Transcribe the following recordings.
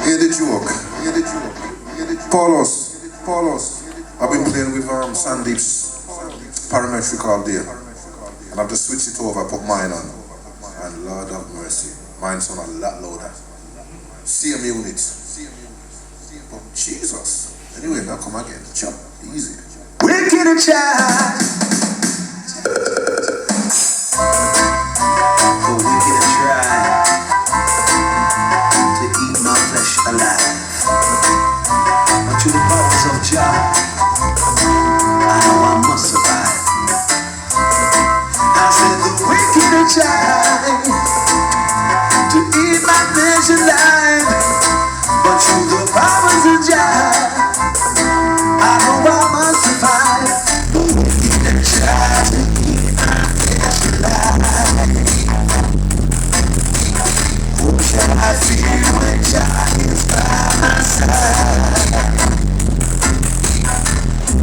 Hear the joke. Paulos. I've been playing with Sandeep's parametric all day. And I've just switched it over, put mine on. And Lord have mercy, mine sound a lot louder. Same unit. But Jesus. Anyway, now come again. Chop. Easy. Wicked a child. But wicked a try to eat my flesh alive. But to the powers of Jah, I know I must survive. I said the wicked a child to eat my flesh alive. But to the powers of Jah, I know I must survive. The wicked child to eat my flesh alive. Who shall I fear when Jah is by my side?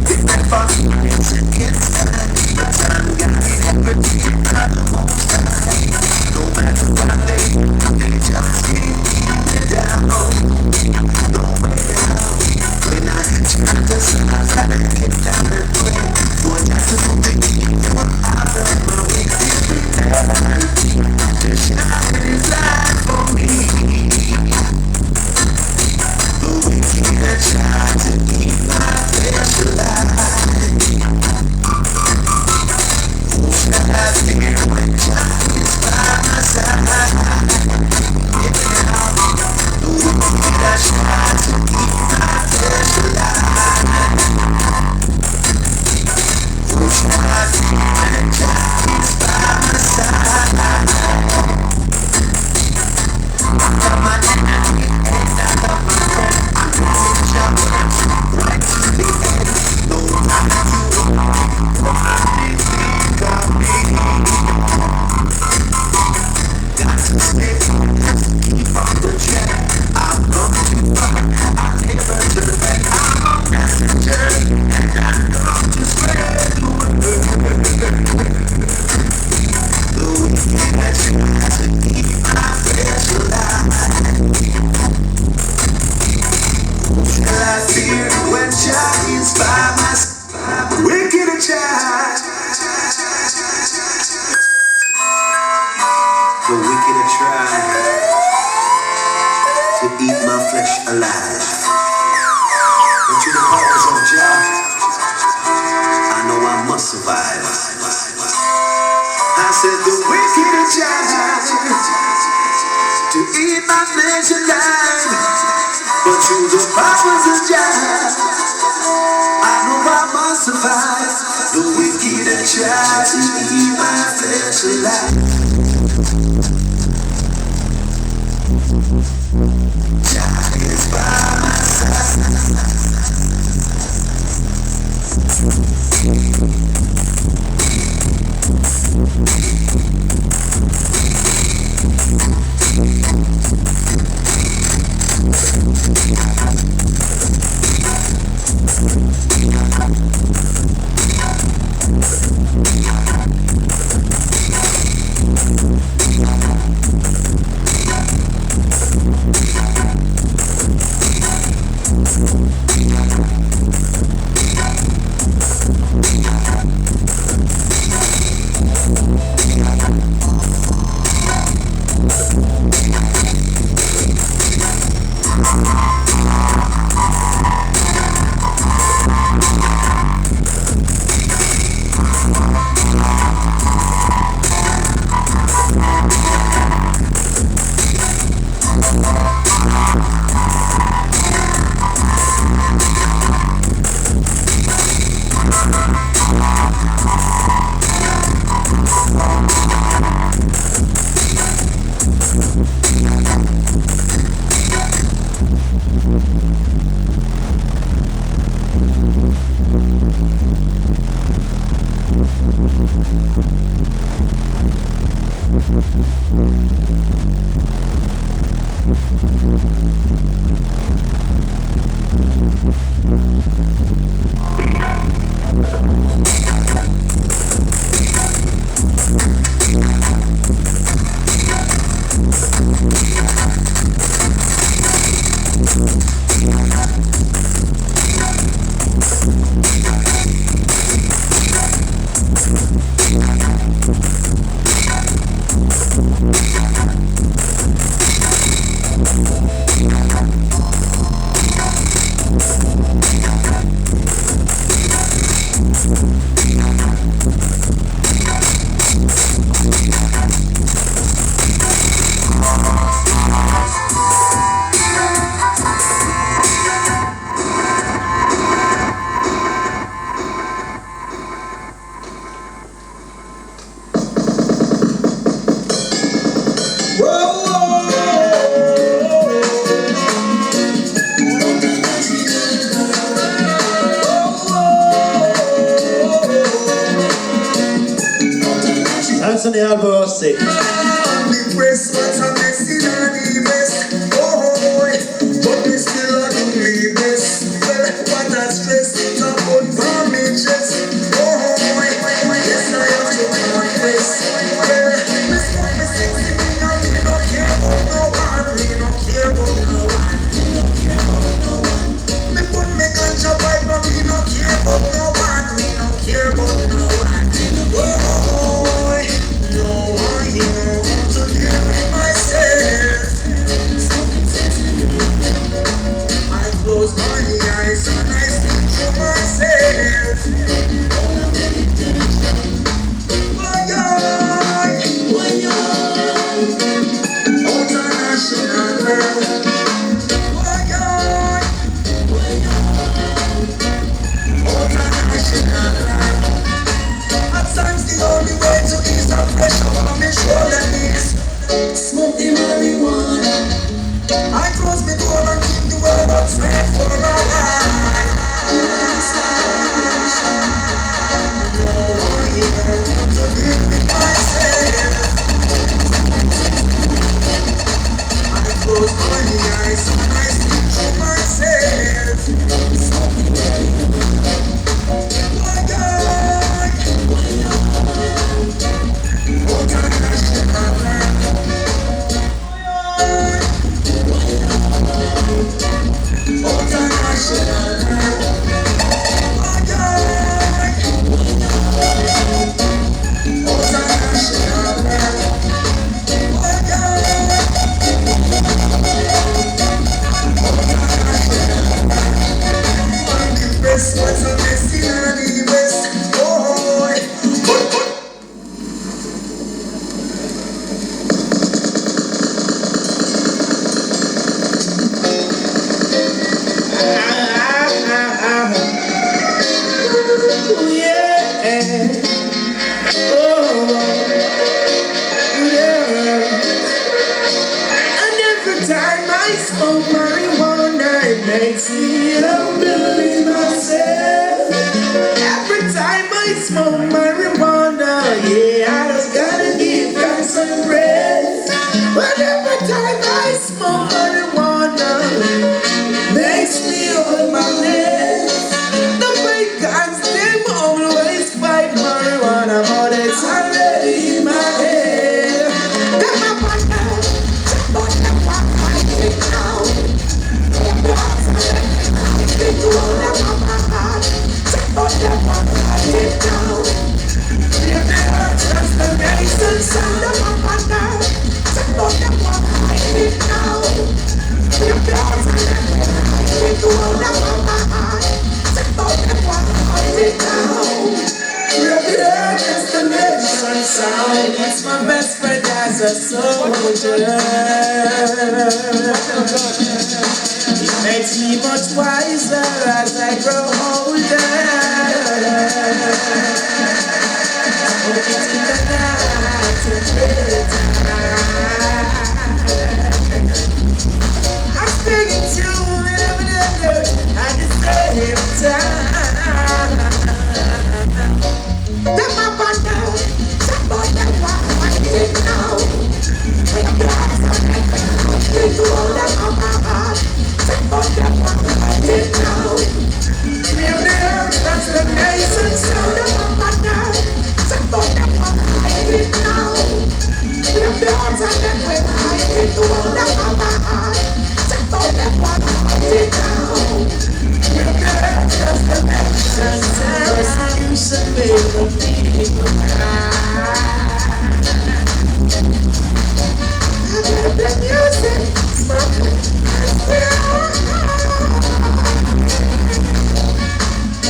If that false is against time, but time got everything by the most high. No matter what they just can't keep me down. No matter how. When I try to survive, I get down and play. One time to make me come out of my way. To shine his light for me. The wicked that tried to eat my flesh alive. Who shall I fear when Jah is by my side? The wicked that tried to eat my flesh alive. Who shall I fear when Jah is by my side? I love my enemy and I love my friend. I'm praising Jah right to the end. No matter what they think of me, got to stay focused, keep on the track. I'm going too far, I'll never turn back. I'm a messenger, and I come to spread the word. The wicked that tries to keep my flesh alive. Who shall I fear when Jah is by my side? Wicked a child. The wicked a try to eat my flesh alive. But to the powers of Jah, I know I must survive. I said the wicked a child to eat my flesh alive. But to the powers of Jah, I know I must survive. The wicked a child to eat my flesh alive. Jah is by my side. Anthony Alvarsi. Smoking marijuana. I close my door and keep the world outside for a while. To live with myself. I close my eyes and I speak to myself. My God, what a national land. What's a mess in the West? Oh, Time I smoke marijuana, it makes me unbelieve myself. Every time I smoke marijuana, yeah, I just gotta give God some praise. But every time I smoke marijuana, it makes me hold my head. The vegans, them always fight marijuana, but it's already in my head. Them a partner, but them fight now. It's my best friend as a soldier. It makes me much wiser as I grow older. Smoking in the night and I'm speaking to another at the same time. Them up and down, some boy them want it now. When I'm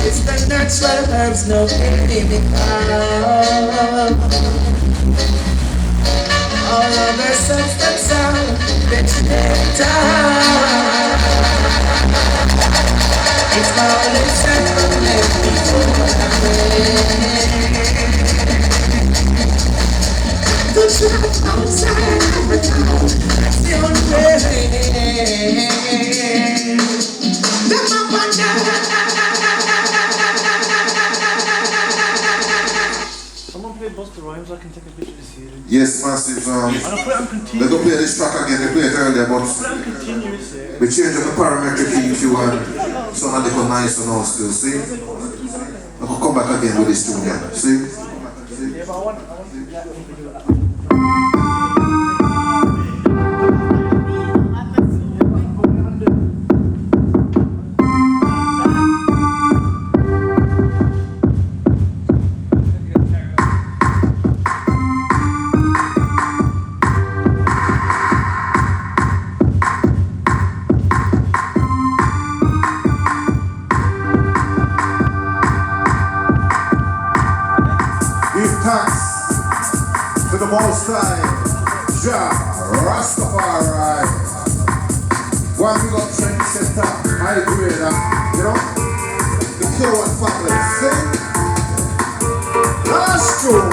It's the natural herbs, no chemical. All other substances are detrimental. It's all inside from let people the shop outside Africa, that's the only way. Them up and down. Someone play Busta Rhymes, I can take a picture to see it. Yes, massive. And I'll put it on They continuous. don't play this track again, they played it earlier, but Put it on continuous, yeah. we changed up the parametric EQ and sound a little nicer now still, see? I could come back again with this tune, yeah, see? Yeah, but I want to get people to do that. Give thanks to the Most High, Jah Rastafari. One big up TRENDSETTER, high grader, you know? The Kilowatt family, see? That's true.